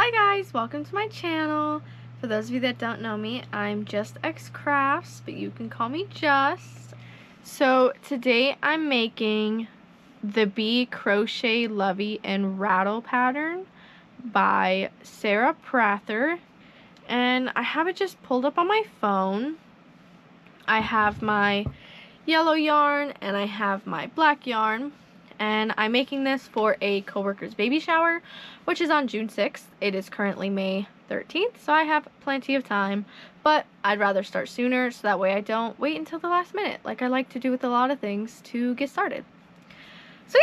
Hi guys, welcome to my channel. For those of you that don't know me, I'm Just X Crafts, but you can call me Just. So today I'm making the Bee Crochet Lovey and Rattle pattern by Sarah Prather, and I have it just pulled up on my phone. I have my yellow yarn and I have my black yarn. And I'm making this for a coworker's baby shower, which is on June 6th. It is currently May 13th, so I have plenty of time, but I'd rather start sooner so that way I don't wait until the last minute, like I like to do with a lot of things, to get started. So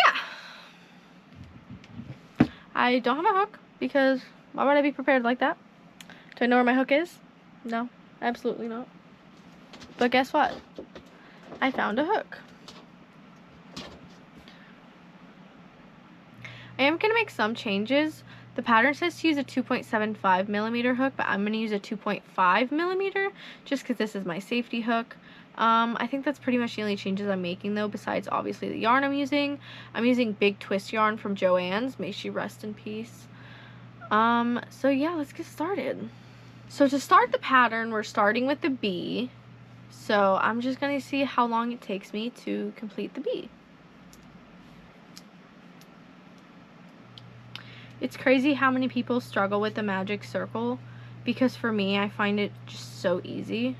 yeah, I don't have a hook because why would I be prepared like that? Do I know where my hook is? No, absolutely not. But guess what? I found a hook. I am going to make some changes. The pattern says to use a 2.75 millimeter hook, but I'm going to use a 2.5 millimeter just because this is my safety hook. I think that's pretty much the only changes I'm making though, besides obviously the yarn I'm using. I'm using Big Twist yarn from Joann's. May she rest in peace. So yeah, let's get started. So to start the pattern, we're starting with the bee. So I'm just going to see how long it takes me to complete the bee. It's crazy how many people struggle with the magic circle, because for me, I find it just so easy.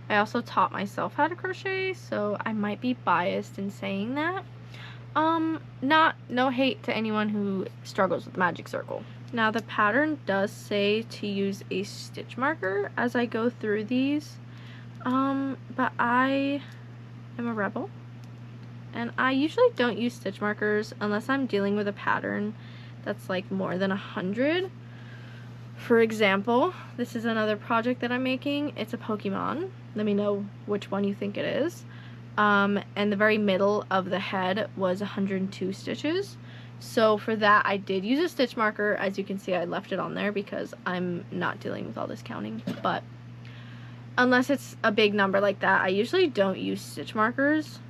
I also taught myself how to crochet, so I might be biased in saying that. No hate to anyone who struggles with the magic circle. Now the pattern does say to use a stitch marker as I go through these, but I am a rebel. And I usually don't use stitch markers unless I'm dealing with a pattern that's like more than 100. For example, this is another project that I'm making. It's a Pokemon. Let me know which one you think it is. And the very middle of the head was 102 stitches. So for that, I did use a stitch marker. As you can see, I left it on there because I'm not dealing with all this counting. But unless it's a big number like that, I usually don't use stitch markers.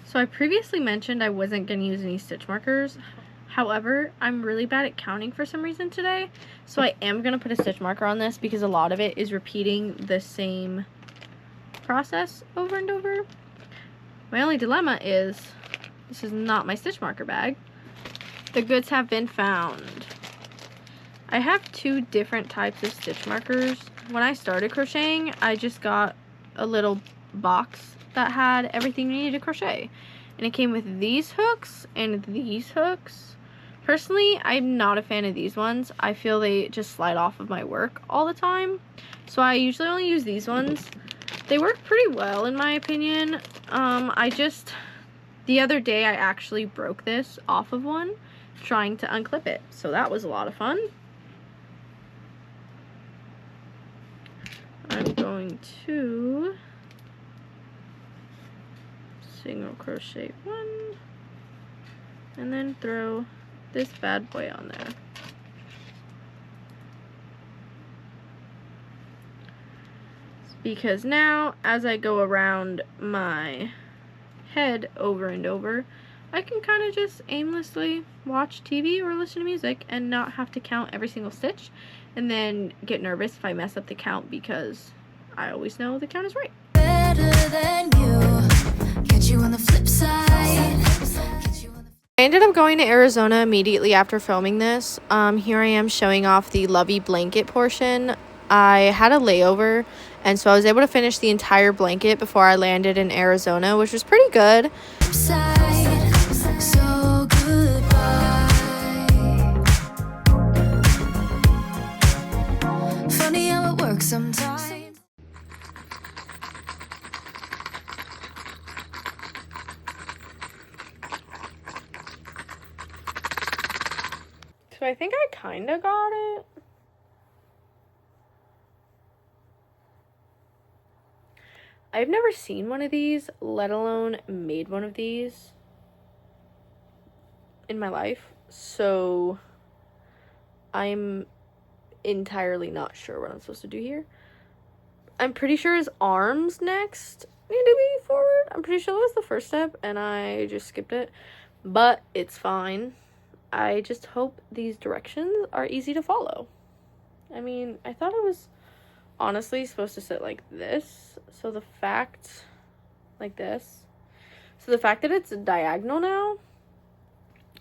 So I previously mentioned I wasn't going to use any stitch markers. However, I'm really bad at counting for some reason today. So I am going to put a stitch marker on this because a lot of it is repeating the same process over and over. My only dilemma is this is not my stitch marker bag. The goods have been found. I have two different types of stitch markers. When I started crocheting, I just got a little box that had everything you needed to crochet, and it came with these hooks and these hooks. Personally, I'm not a fan of these ones. I feel they just slide off of my work all the time, so I usually only use these ones. They work pretty well in my opinion. The other day I actually broke this off of one trying to unclip it, so that was a lot of fun. I'm going to single crochet one and then throw this bad boy on there. Because now as I go around my head over and over, I can kind of just aimlessly watch TV or listen to music and not have to count every single stitch and then get nervous if I mess up the count, because I always know the count is right. Better than you. You on the flip side. I ended up going to Arizona immediately after filming this. Here I am showing off the lovey blanket portion. I had a layover, and so I was able to finish the entire blanket before I landed in Arizona, which was pretty good. So goodbye. Funny how it works sometimes. So I think I kind of got it. I've never seen one of these, let alone made one of these in my life. So I'm entirely not sure what I'm supposed to do here. I'm pretty sure his arms next need to be forward. I'm pretty sure that was the first step and I just skipped it. But it's fine. I just hope these directions are easy to follow. I mean, I thought it was honestly supposed to sit like this. So the fact, like this. So the fact that it's diagonal now,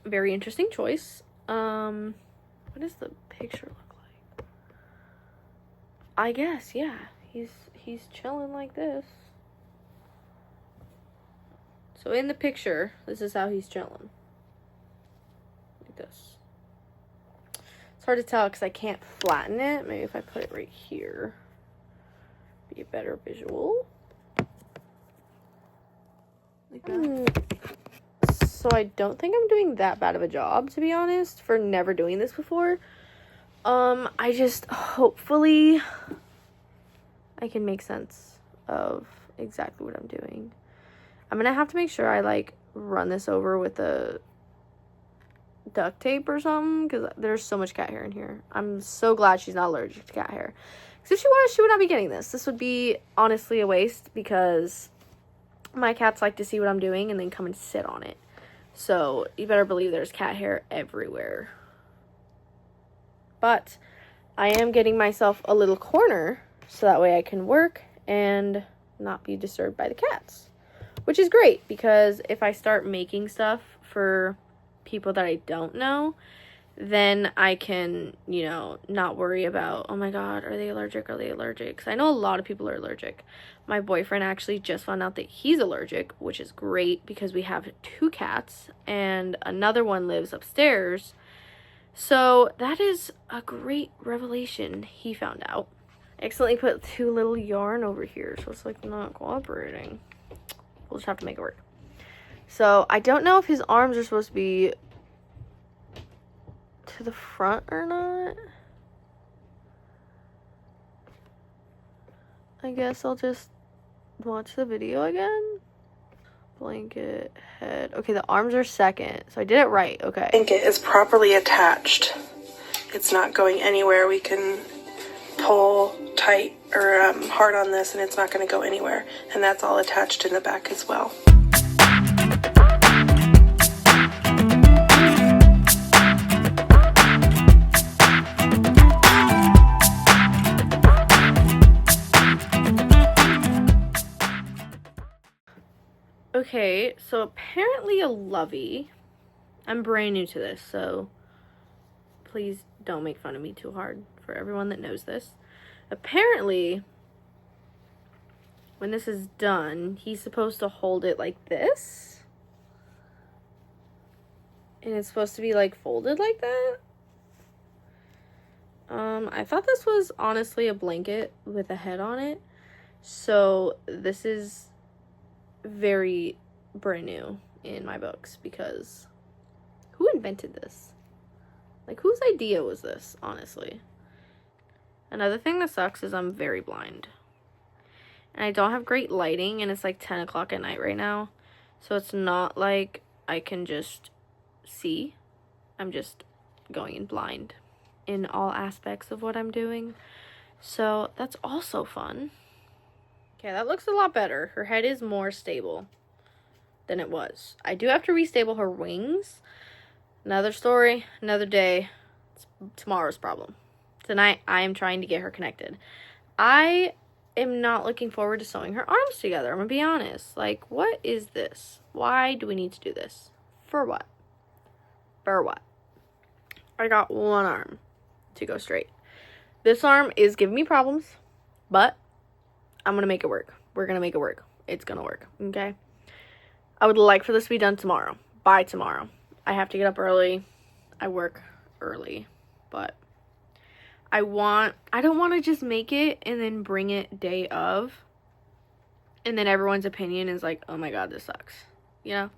very interesting choice. What does the picture look like? I guess, yeah. He's chilling like this. So in the picture, this is how he's chilling. Like this. It's hard to tell because I can't flatten it. Maybe if I put it right here, be a better visual. Like that. So I don't think I'm doing that bad of a job, to be honest, for never doing this before. I just, hopefully, I can make sense of exactly what I'm doing. I'm gonna have to make sure I, like, run this over with a duct tape or something, because there's so much cat hair in here. I'm so glad she's not allergic to cat hair. Because if she was, she would not be getting this. This would be, honestly, a waste, because my cats like to see what I'm doing and then come and sit on it. So, you better believe there's cat hair everywhere. But I am getting myself a little corner so that way I can work and not be disturbed by the cats. Which is great because if I start making stuff for people that I don't know, then I can, you know, not worry about, oh my god, are they allergic? Are they allergic? Because I know a lot of people are allergic. My boyfriend actually just found out that he's allergic, which is great because we have 2 cats and another one lives upstairs. So that is a great revelation he found out. I accidentally put too little yarn over here, so it's like not cooperating. We'll just have to make it work. So I don't know if his arms are supposed to be to the front or not. I guess I'll just watch the video again. Blanket, head. Okay, the arms are second. So I did it right. Okay. Blanket is properly attached. It's not going anywhere. We can pull tight or hard on this and it's not going to go anywhere. And that's all attached in the back as well. Okay, so apparently a lovey. I'm brand new to this, so please don't make fun of me too hard for everyone that knows this. Apparently, when this is done, he's supposed to hold it like this. And it's supposed to be like folded like that. I thought this was honestly a blanket with a head on it. So this is very brand new in my books because who invented this? Like, whose idea was this, honestly? Another thing that sucks is I'm very blind. And I don't have great lighting, and it's like 10 o'clock at night right now. So it's not like I can just see. I'm just going in blind in all aspects of what I'm doing. So that's also fun. Okay, that looks a lot better. Her head is more stable than it was. I do have to restable her wings. Another story, another day. It's tomorrow's problem. Tonight, I am trying to get her connected. I am not looking forward to sewing her arms together. I'm gonna be honest. Like, what is this? Why do we need to do this? For what? For what? I got one arm to go straight. This arm is giving me problems, but I'm gonna make it work. We're gonna make it work. It's gonna work, okay? I would like for this to be done tomorrow. By tomorrow. I have to get up early. I work early, but I don't want to just make it and then bring it day of, and then everyone's opinion is like, oh my god, this sucks, you know?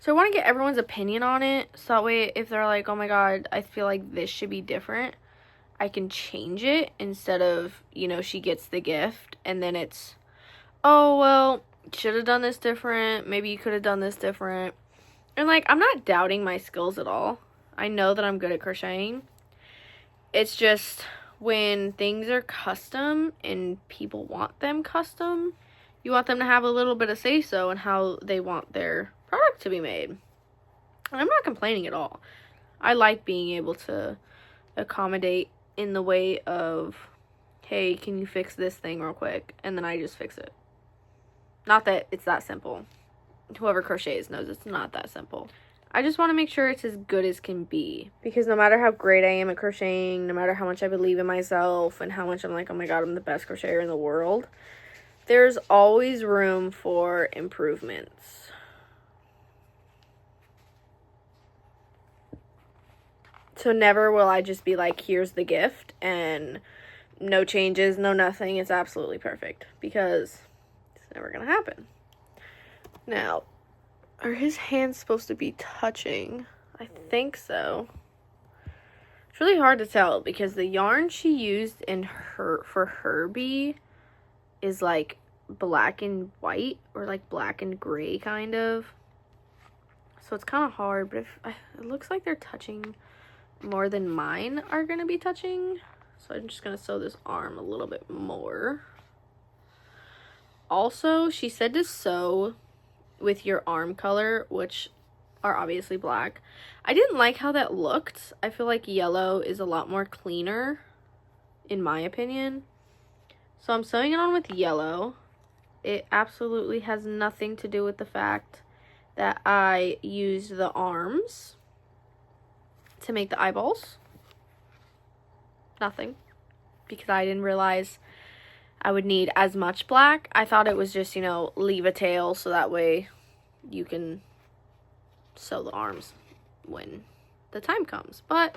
So I want to get everyone's opinion on it, so that way if they're like, oh my god, I feel like this should be different, I can change it instead of, you know, she gets the gift and then it's, oh, well, should have done this different, maybe you could have done this different. And like, I'm not doubting my skills at all. I know that I'm good at crocheting. It's just when things are custom and people want them custom, you want them to have a little bit of say-so in how they want their product to be made. And I'm not complaining at all. I like being able to accommodate in the way of, hey, can you fix this thing real quick? And then I just fix it. Not that it's that simple. Whoever crochets knows it's not that simple. I just want to make sure it's as good as can be. Because no matter how great I am at crocheting, no matter how much I believe in myself, and how much I'm like, oh my god, I'm the best crocheter in the world, there's always room for improvements. So never will I just be like, here's the gift, and no changes, no nothing, it's absolutely perfect. Because it's never going to happen. Now, are his hands supposed to be touching? I think so. It's really hard to tell because the yarn she used for Herbie is like black and white, or like black and gray kind of. So it's kind of hard, but it looks like they're touching more than mine are going to be touching. So I'm just going to sew this arm a little bit more. Also, she said to sew with your arm color, which are obviously black. I didn't like how that looked. I feel like yellow is a lot more cleaner, in my opinion. So I'm sewing it on with yellow. It absolutely has nothing to do with the fact that I used the arms to make the eyeballs. Nothing. Because I didn't realize I would need as much black. I thought it was just, you know, leave a tail so that way you can sew the arms when the time comes. But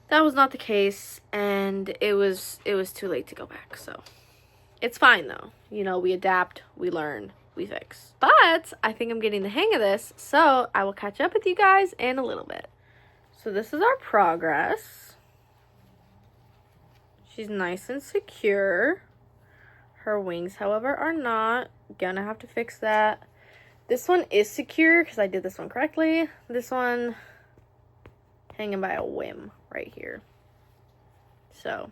that was not the case, and it was too late to go back. So it's fine though. You know, we adapt, we learn, we fix. But I think I'm getting the hang of this, so I will catch up with you guys in a little bit. So this is our progress. She's nice and secure. Her wings, however, are not. Gonna have to fix that. This one is secure because I did this one correctly. This one hanging by a whim right here. So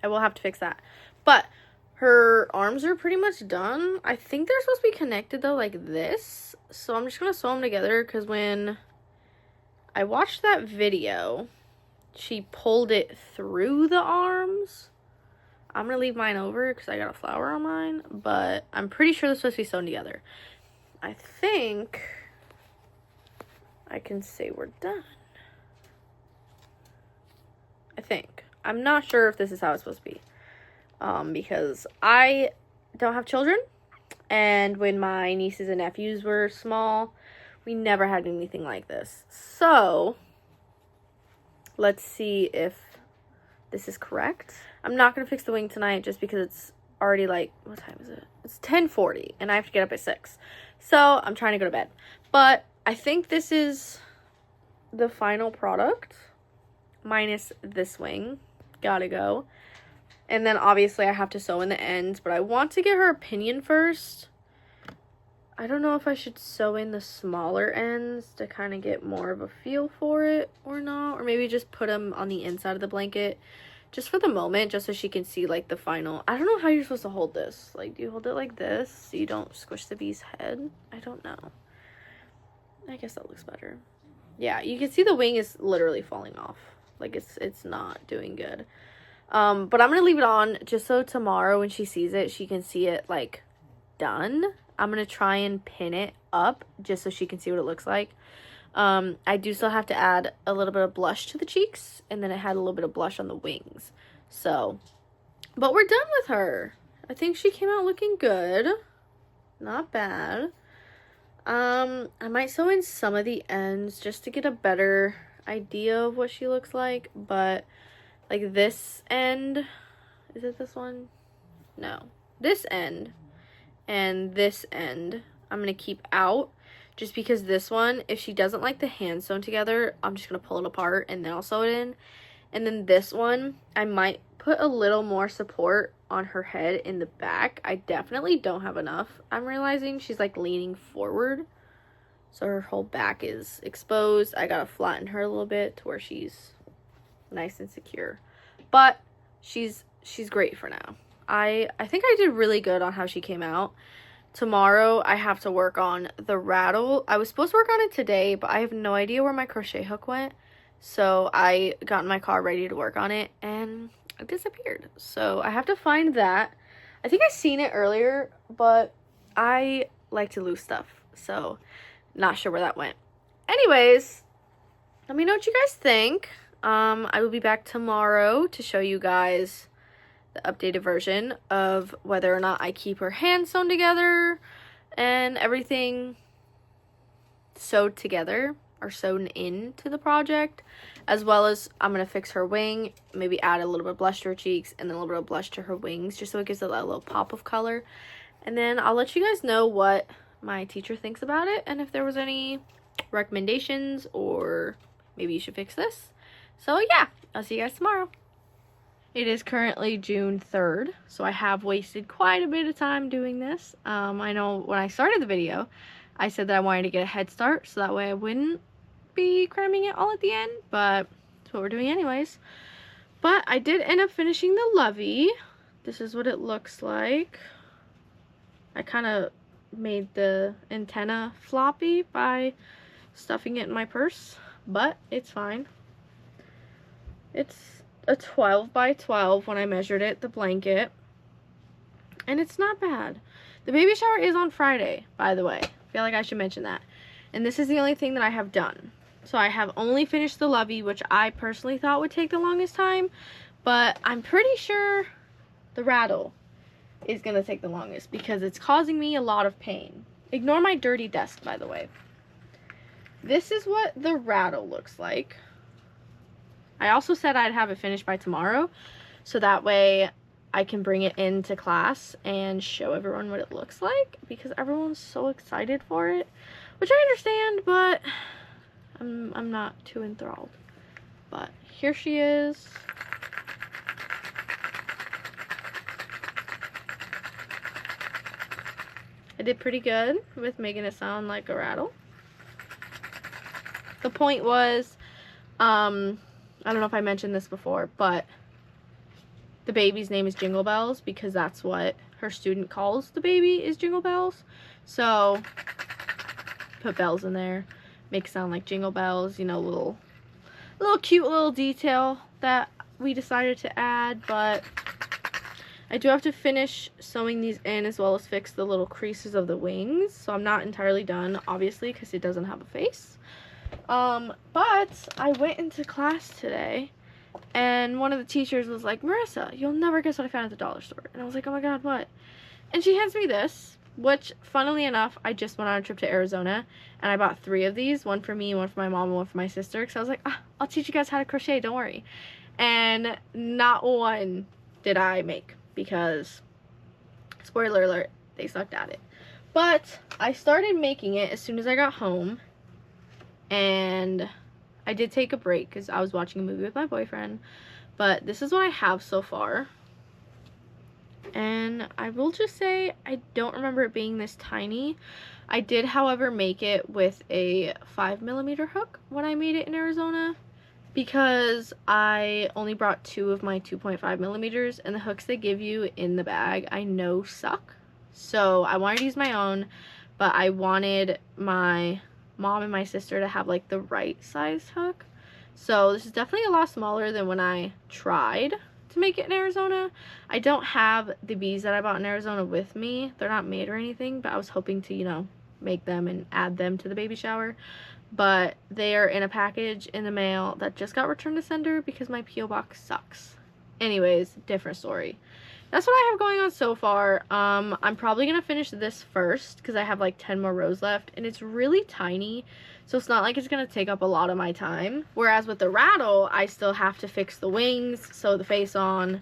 I will have to fix that. But her arms are pretty much done. I think they're supposed to be connected though, like this. So I'm just gonna sew them together because when I watched that video, she pulled it through the arms. I'm going to leave mine over because I got a flower on mine, but I'm pretty sure they're supposed to be sewn together. I think I can say we're done. I think. I'm not sure if this is how it's supposed to be. Because I don't have children, and when my nieces and nephews were small, we never had anything like this. So let's see if this is correct. I'm not going to fix the wing tonight just because it's already like, what time is it? It's 10:40 and I have to get up at 6. So I'm trying to go to bed. But I think this is the final product minus this wing. Gotta go. And then obviously I have to sew in the ends, but I want to get her opinion first. I don't know if I should sew in the smaller ends to kind of get more of a feel for it or not. Or maybe just put them on the inside of the blanket just for the moment, just so she can see like the final. I don't know how you're supposed to hold this. Like, do you hold it like this so you don't squish the bee's head? I don't know. I guess that looks better. Yeah, you can see the wing is literally falling off. Like, it's not doing good. But I'm going to leave it on just so tomorrow when she sees it, she can see it like done. I'm going to try and pin it up just so she can see what it looks like. I do still have to add a little bit of blush to the cheeks, and then it had a little bit of blush on the wings. So, but we're done with her. I think she came out looking good. Not bad. I might sew in some of the ends just to get a better idea of what she looks like, but like this end, is it this one? No. This end and this end I'm going to keep out just because this one, if she doesn't like the hand sewn together, I'm just going to pull it apart and then I'll sew it in. And then this one, I might put a little more support on her head in the back. I definitely don't have enough. I'm realizing she's like leaning forward, so her whole back is exposed. I gotta flatten her a little bit to where she's nice and secure. But she's great for now. I think I did really good on how she came out. Tomorrow I have to work on the rattle. I was supposed to work on it today, but I have no idea where my crochet hook went. So I got in my car ready to work on it and it disappeared. So I have to find that. I think I seen it earlier, but I like to lose stuff. So not sure where that went. Anyways, let me know what you guys think. I will be back tomorrow to show you guys the updated version of whether or not I keep her hand sewn together and everything sewed together or sewn into the project, as well as I'm going to fix her wing, maybe add a little bit of blush to her cheeks and then a little bit of blush to her wings just so it gives it that little pop of color. And then I'll let you guys know what my teacher thinks about it and if there was any recommendations or maybe you should fix this. So yeah, I'll see you guys tomorrow. It is currently June 3rd, so I have wasted quite a bit of time doing this. I know when I started the video, I said that I wanted to get a head start so that way I wouldn't be cramming it all at the end, but that's what we're doing anyways. But I did end up finishing the lovey. This is what it looks like. I kind of made the antenna floppy by stuffing it in my purse, but it's fine. It's a 12 by 12 when I measured it, the blanket, and it's not bad. The baby shower is on Friday, by the way. I feel like I should mention that. And this is the only thing that I have done. So I have only finished the lovey, which I personally thought would take the longest time, but I'm pretty sure the rattle is gonna take the longest because it's causing me a lot of pain. Ignore my dirty desk, by the way. This is what the rattle looks like. I also said I'd have it finished by tomorrow, so that way I can bring it into class and show everyone what it looks like because everyone's so excited for it, which I understand, but I'm not too enthralled. But here she is. I did pretty good with making it sound like a rattle. The point was, I don't know if I mentioned this before, but the baby's name is Jingle Bells because that's what her student calls the baby is Jingle Bells. So put bells in there, make it sound like jingle bells, you know, little cute little detail that we decided to add. But I do have to finish sewing these in as well as fix the little creases of the wings. So I'm not entirely done, obviously, because it doesn't have a face. But I went into class today and one of the teachers was like, Marissa, you'll never guess what I found at the dollar store. And I was like, oh my god, what? And she hands me this, which funnily enough, I just went on a trip to Arizona and I bought 3 of these, one for me, one for my mom, and one for my sister, because I was like, I'll teach you guys how to crochet, don't worry. And not one did I make because, spoiler alert, they sucked at it. But I started making it as soon as I got home. And I did take a break because I was watching a movie with my boyfriend. But this is what I have so far. And I will just say I don't remember it being this tiny. I did, however, make it with a 5mm hook when I made it in Arizona, because I only brought 2 of my 2.5mm, and the hooks they give you in the bag I know suck. So I wanted to use my own, but I wanted my mom and my sister to have like the right size hook. So this is definitely a lot smaller than when I tried to make it in Arizona. I don't have the beads that I bought in Arizona with me. They're not made or anything, but I was hoping to, you know, make them and add them to the baby shower. But they are in a package in the mail that just got returned to sender because my P.O. box sucks. Anyways, different story. That's what I have going on so far. I'm probably going to finish this first because I have like 10 more rows left and it's really tiny. So it's not like it's going to take up a lot of my time. Whereas with the rattle, I still have to fix the wings, sew the face on,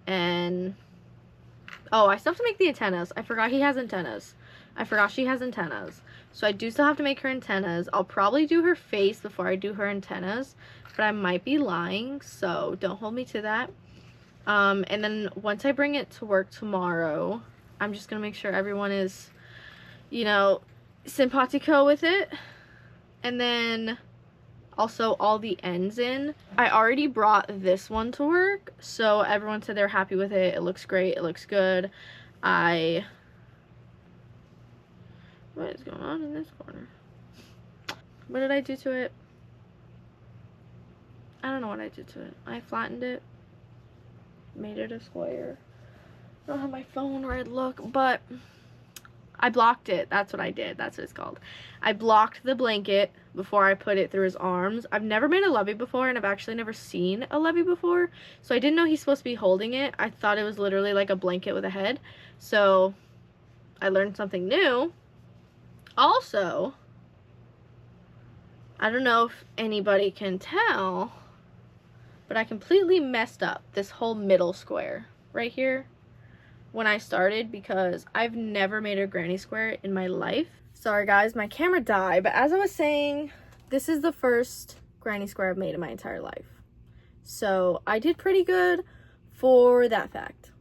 and Oh, I still have to make the antennas. I forgot he has antennas. I forgot she has antennas. So I do still have to make her antennas. I'll probably do her face before I do her antennas, but I might be lying, so don't hold me to that. And then once I bring it to work tomorrow, I'm just gonna make sure everyone is, you know, simpatico with it. And then also all the ends in. I already brought this one to work, so everyone said they're happy with it. It looks great. It looks good. What is going on in this corner? What did I do to it? I don't know what I did to it. I flattened it, made it a square. I don't have my phone where I'd look, but I blocked it. That's what I did. That's what it's called. I blocked the blanket before I put it through his arms. I've never made a lovey before, and I've actually never seen a lovey before, so I didn't know he's supposed to be holding it. I thought it was literally like a blanket with a head, so I learned something new. Also, I don't know if anybody can tell, but I completely messed up this whole middle square right here when I started, because I've never made a granny square in my life. Sorry guys, my camera died, but as I was saying, this is the first granny square I've made in my entire life. So I did pretty good for that fact.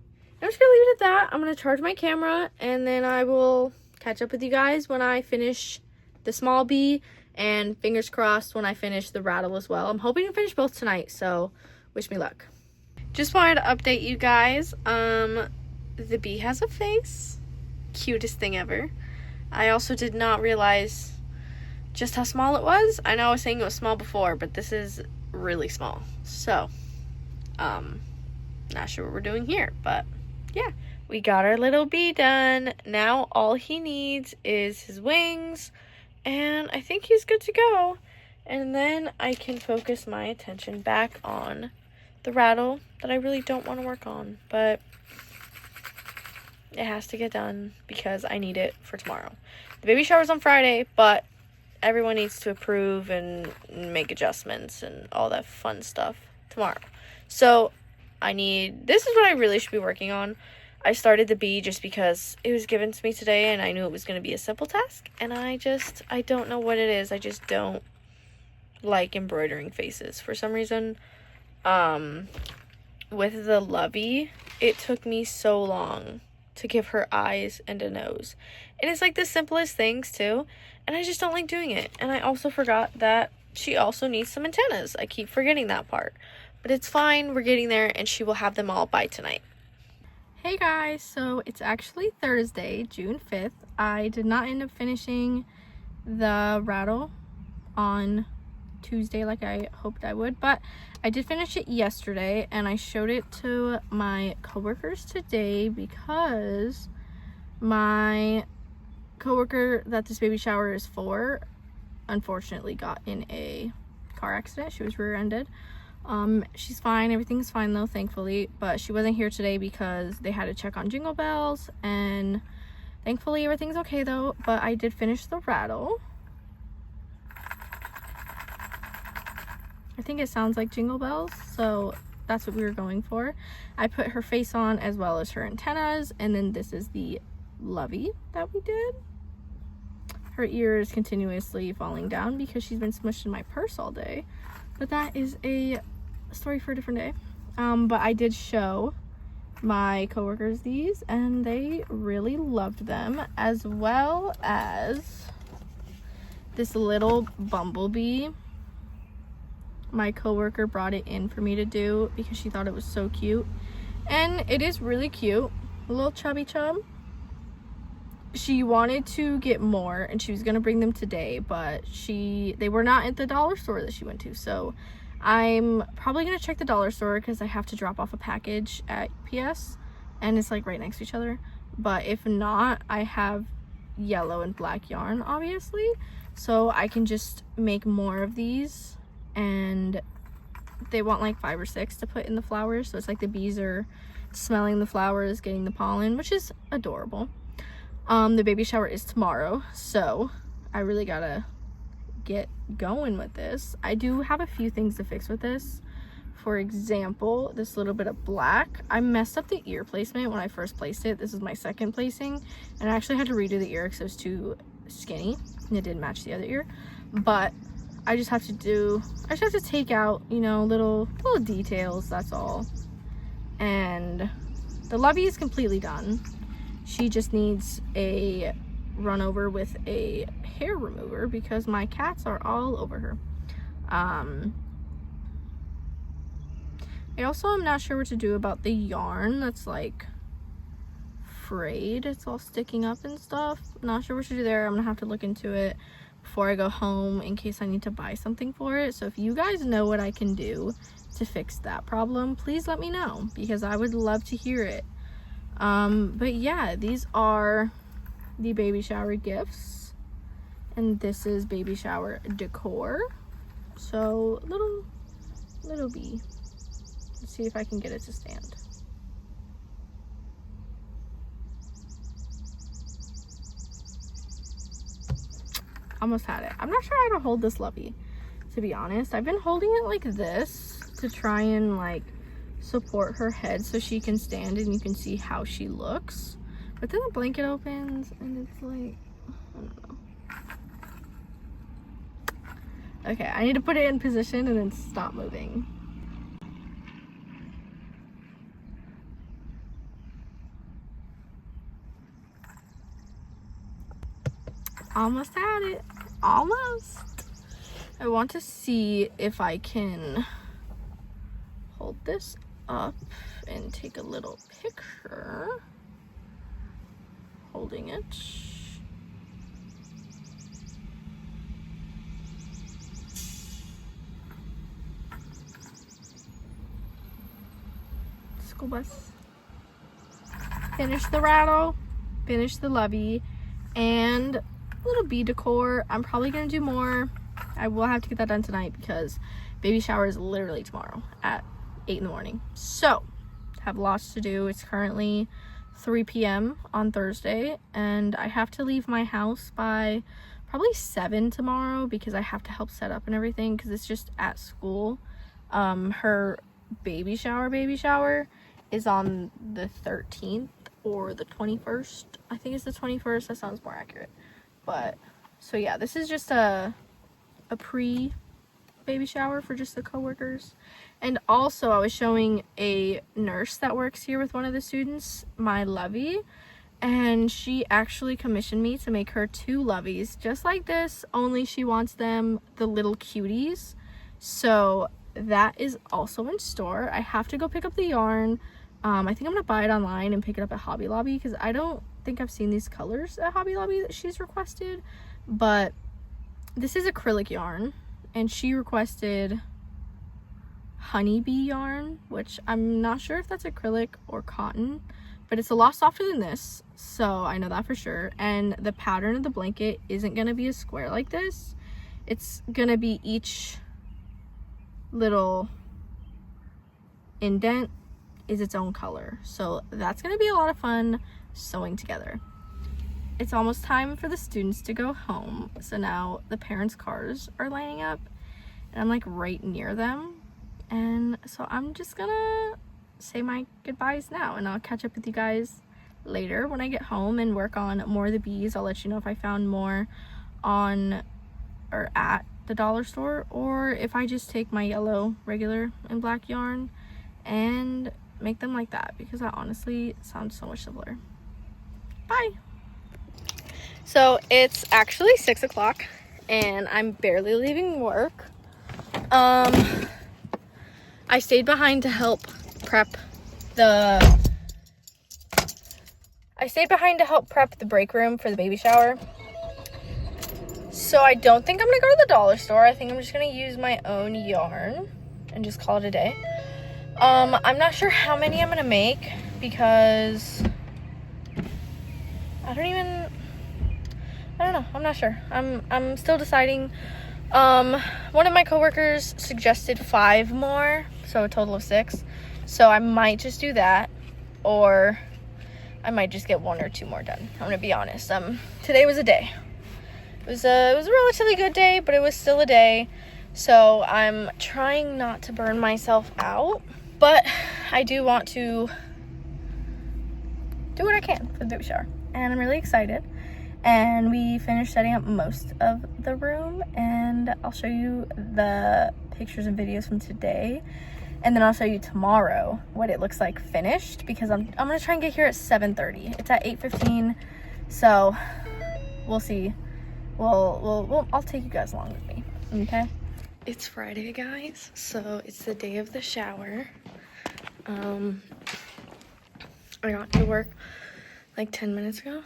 I'm just gonna leave it at that. I'm gonna charge my camera, and then I will catch up with you guys when I finish the small bee, and fingers crossed when I finish the rattle as well. I'm hoping to finish both tonight, so wish me luck. Just wanted to update you guys. The bee has a face. Cutest thing ever. I also did not realize just how small it was. I know I was saying it was small before, but this is really small. So, not sure what we're doing here, but yeah. We got our little bee done. Now all he needs is his wings, and I think he's good to go. And then I can focus my attention back on the rattle that I really don't want to work on, but it has to get done because I need it for tomorrow. The baby shower's on Friday, but everyone needs to approve and make adjustments and all that fun stuff tomorrow. So this is what I really should be working on. I started the bee just because it was given to me today, and I knew it was going to be a simple task, and I don't know what it is. I just don't like embroidering faces for some reason. With the lovey, it took me so long to give her eyes and a nose, and it's like the simplest things too, and I just don't like doing it. And I also forgot that she also needs some antennas. I keep forgetting that part, but it's fine. We're getting there, and she will have them all by tonight. Hey guys, so it's actually Thursday, June 5th. I did not end up finishing the rattle on Tuesday like I hoped I would, but I did finish it yesterday, and I showed it to my coworkers today because my coworker that this baby shower is for unfortunately got in a car accident. She was rear-ended. She's fine. Everything's fine though, thankfully, but she wasn't here today because they had to check on jingle bells, and thankfully everything's okay though. But I did finish the rattle. I think it sounds like jingle bells, so that's what we were going for. I put her face on as well as her antennas, and then this is the lovey that we did. Her ear is continuously falling down because she's been smushed in my purse all day, but that is a story for a different day. But I did show my coworkers these, and they really loved them, as well as this little bumblebee. My coworker brought it in for me to do because she thought it was so cute, and it is really cute. A little chubby chub. She wanted to get more, and she was gonna bring them today, but they were not at the dollar store that she went to, so I'm probably gonna check the dollar store because I have to drop off a package at UPS, and it's like right next to each other. But if not, I have yellow and black yarn obviously, so I can just make more of these. And they want like 5 or 6 to put in the flowers, so it's like the bees are smelling the flowers, getting the pollen, which is adorable. The baby shower is tomorrow, so I really gotta get going with this. I do have a few things to fix with this. For example, this little bit of black, I messed up the ear placement when I first placed it. This is my second placing, and I actually had to redo the ear because it was too skinny and it didn't match the other ear. But I just have to take out, you know, little details, that's all. And the lovey is completely done. She just needs a run over with a hair remover because my cats are all over her. I also am not sure what to do about the yarn that's like frayed. It's all sticking up and stuff. Not sure what to do there. I'm gonna have to look into it before I go home in case I need to buy something for it. So if you guys know what I can do to fix that problem, please let me know because I would love to hear it. But yeah, these are the baby shower gifts, and this is baby shower decor. So little bee. Let's see if I can get it to stand. Almost had it. I'm not sure how to hold this lovey, to be honest. I've been holding it like this to try and like support her head so she can stand and you can see how she looks. But then the blanket opens and it's like, I don't know. Okay, I need to put it in position and then stop moving. Almost had it. Almost. I want to see if I can hold this up and take a little picture holding it. School bus. Finish the rattle, finish the lovey, and little bee decor. I'm probably gonna do more. I will have to get that done tonight because baby shower is literally tomorrow at 8 in the morning. So have lots to do. It's currently 3 p.m. on Thursday and I have to leave my house by probably 7 tomorrow because I have to help set up and everything because it's just at school. Her baby shower is on the 13th or the 21st. I think it's the 21st. That sounds more accurate. But so yeah, this is just a pre baby shower for just the coworkers. And also I was showing a nurse that works here with one of the students my lovey, and she actually commissioned me to make her 2 loveys just like this, only she wants them the little cuties. So that is also in store. I have to go pick up the yarn. I think I'm gonna buy it online and pick it up at Hobby Lobby because I don't think I've seen these colors at Hobby Lobby that she's requested. But this is acrylic yarn and she requested honeybee yarn, which I'm not sure if that's acrylic or cotton, but it's a lot softer than this, so I know that for sure. And the pattern of the blanket isn't gonna be a square like this. It's gonna be each little indent is its own color, so that's gonna be a lot of fun sewing together. It's almost time for the students to go home, so now the parents' cars are lining up and I'm like right near them, and so I'm just gonna say my goodbyes now and I'll catch up with you guys later when I get home and work on more of the bees. I'll let you know if I found more on or at the dollar store or if I just take my yellow regular and black yarn and make them like that because that honestly sounds so much simpler. Bye. So it's actually 6 o'clock and I'm barely leaving work. I stayed behind to help prep the break room for the baby shower. So I don't think I'm gonna go to the dollar store. I think I'm just gonna use my own yarn and just call it a day. I'm not sure how many I'm gonna make because I don't know. I'm not sure. I'm still deciding. One of my coworkers suggested 5 more, so a total of 6. So I might just do that, or I might just get 1 or 2 more done. I'm gonna be honest. Today was a day. It was a relatively good day, but it was still a day. So I'm trying not to burn myself out, but I do want to do what I can for the baby shower. And I'm really excited. And we finished setting up most of the room, and I'll show you the pictures and videos from today. And then I'll show you tomorrow what it looks like finished, because I'm gonna try and get here at 7:30. It's at 8:15, so we'll see. I'll take you guys along with me, okay? It's Friday, guys, so it's the day of the shower. I got to work like 10 minutes ago,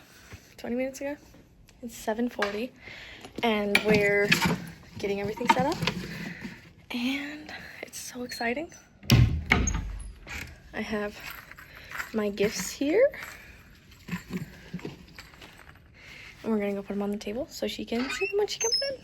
20 minutes ago. It's 7:40, and we're getting everything set up, and it's so exciting. I have my gifts here, and we're gonna go put them on the table so she can see them when she comes in.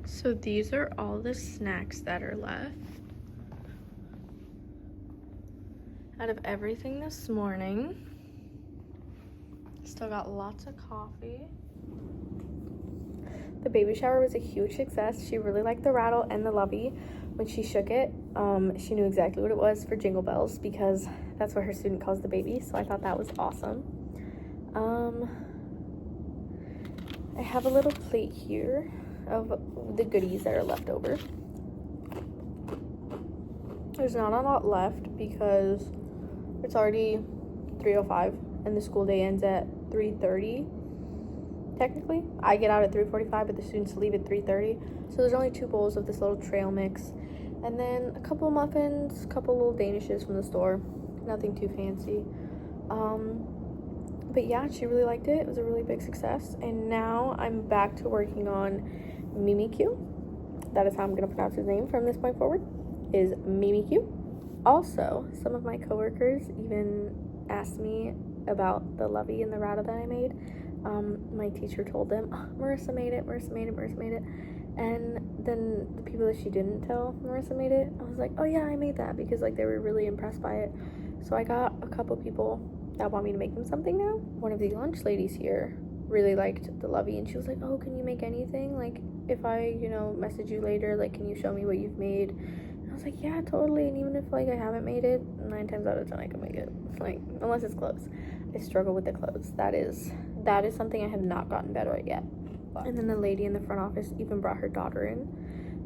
So these are all the snacks that are left out of everything this morning. Still got lots of coffee. The baby shower was a huge success. She really liked the rattle and the lovey. When she shook it, she knew exactly what it was for Jingle Bells, because that's what her student calls the baby, so I thought that was awesome. I have a little plate here of the goodies that are left over. There's not a lot left because it's already 3:05 and the school day ends at 3:30. Technically, I get out at 3:45, but the students leave at 3:30. So there's only 2 bowls of this little trail mix, and then a couple muffins, a couple little danishes from the store. Nothing too fancy. But yeah, she really liked it. It was a really big success. And now I'm back to working on Mimikyu. That is how I'm gonna pronounce his name from this point forward, is Mimikyu. Also, some of my coworkers even asked me about the lovey and the rattle that I made. My teacher told them, oh, Marissa made it. And then the people that she didn't tell Marissa made it, I was like, oh yeah, I made that, because like they were really impressed by it. So I got a couple people that want me to make them something now. One of the lunch ladies here really liked the lovey, and she was like, oh, can you make anything? Like, if I, message you later, like, can you show me what you've made? And I was like, yeah, totally. And even if, like, I haven't made it, 9 times out of 10 I can make it. Like, unless it's clothes. I struggle with the clothes. That is something I have not gotten better at yet. And then the lady in the front office even brought her daughter in,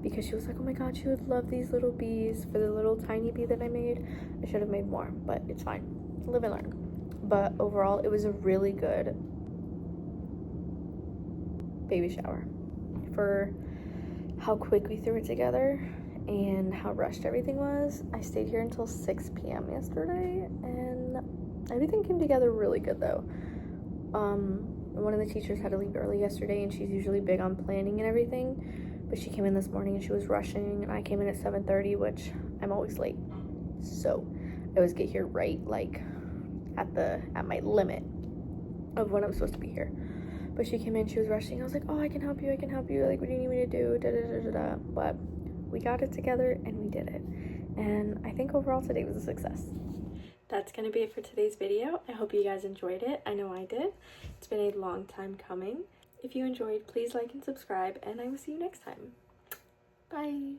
because she was like, oh my god, she would love these little bees for the little tiny bee that I made. I should have made more, but it's fine. Live and learn. But overall, it was a really good baby shower for how quick we threw it together and how rushed everything was. I stayed here until 6 p.m. yesterday, and everything came together really good though. One of the teachers had to leave early yesterday, and she's usually big on planning and everything, but she came in this morning and she was rushing, and I came in at 7:30, which I'm always late, so I always get here right like at my limit of when I'm supposed to be here. But she came in, she was rushing. I was like, oh, I can help you, like, what do you need me to do, but we got it together and we did it, and I think overall today was a success. That's gonna be it for today's video. I hope you guys enjoyed it. I know I did. It's been a long time coming. If you enjoyed, please like and subscribe, and I will see you next time. Bye.